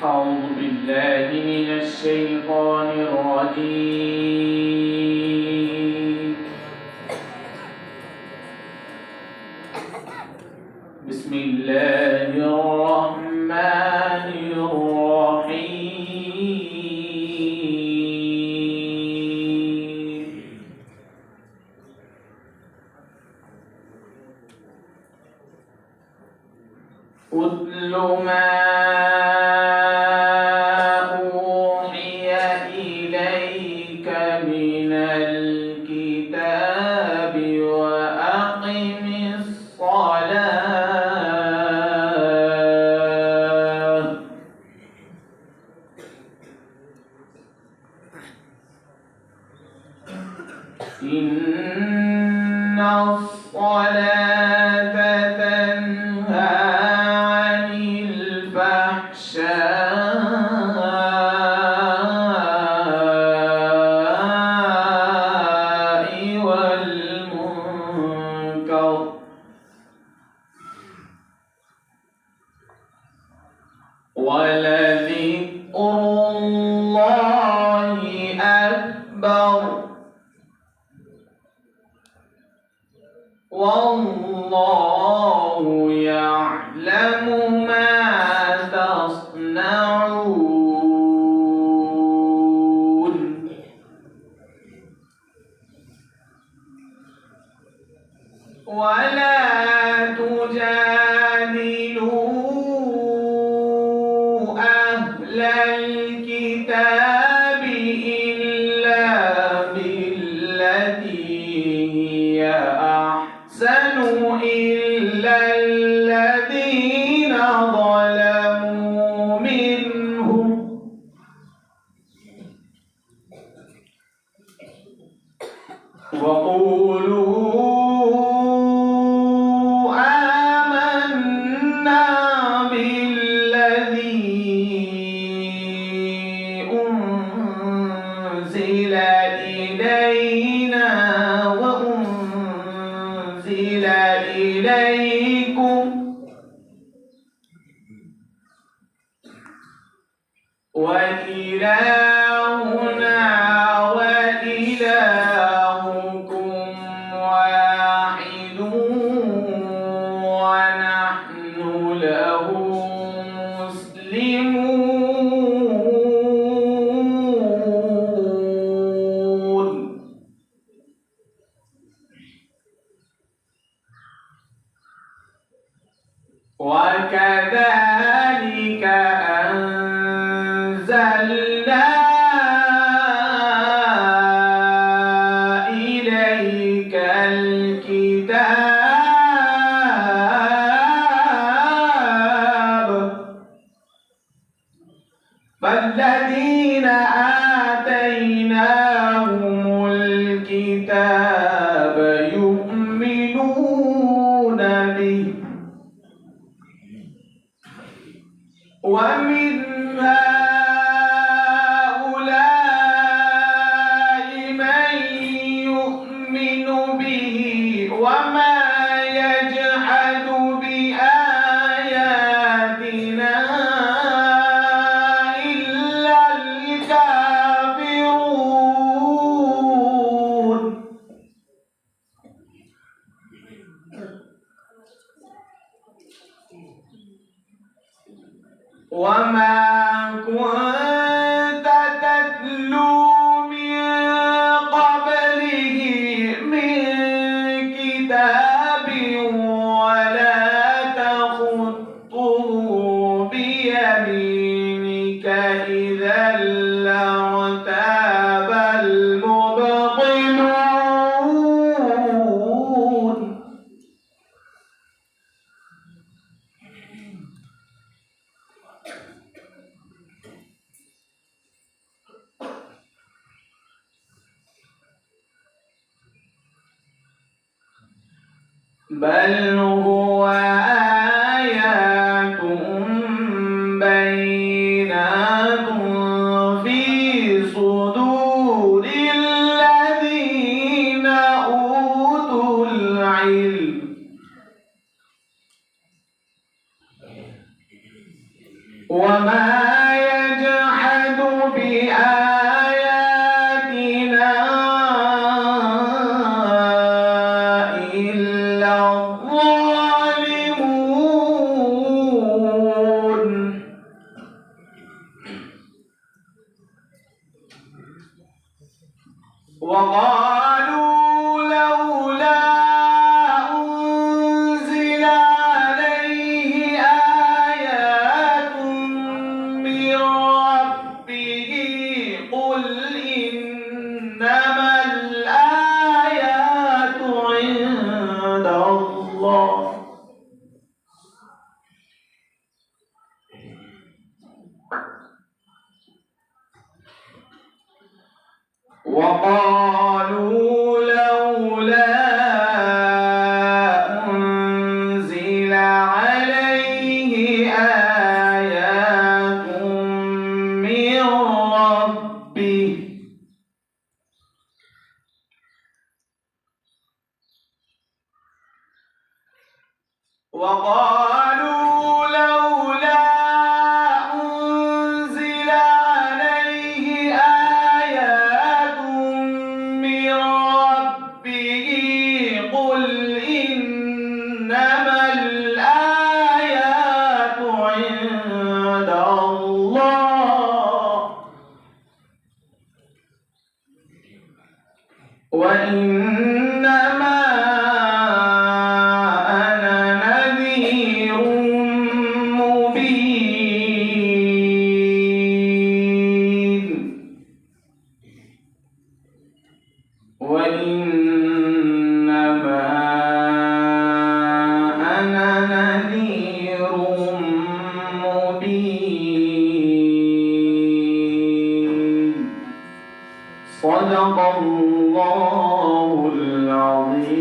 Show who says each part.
Speaker 1: أعوذ بالله من الشيطان الرجيم. بسم الله الرحمن الرحيم. أتل ما أوحي إليك من الكتاب وأقم الصلاة إن الصلاة تنهى عن الفحشاء والمنكر ولذكر الله أكبر والله يعلم ما تصنعون. ولا تجادلوا أهل الكتاب إلا بالتي هي أحسن إلا الذين ظلموا منهم وقولوا آمنا بالذي أنزل إلينا وأنزل إليكم وإلهنا وإلهكم واحد ونحن له مسلمون. وكذلك أنزلنا إليك الكتاب فالذين آتيناهم الكتاب يؤمنون به ومن هؤلاء من يؤمن به وما يجحد بآياتنا إلا الكافرون. وما كنت تتلو من قبله من كتاب ولا تخطه بيمينك إذا لارتاب المبطلون. بل هو آيات بينات في صدور الذين أوتوا العلم وما وقالوا لولا أنزل عليه آيات من ربه قل إنما الآيات عند الله وقالوا لولا أنزل عليه آيات من ربه وقالوا لولا أنزل عليه آيات من ربه قل إنما الآيات عند الله وإنما أنا نذير مبين وإنما أنا نذير مبين صدق الله العظيم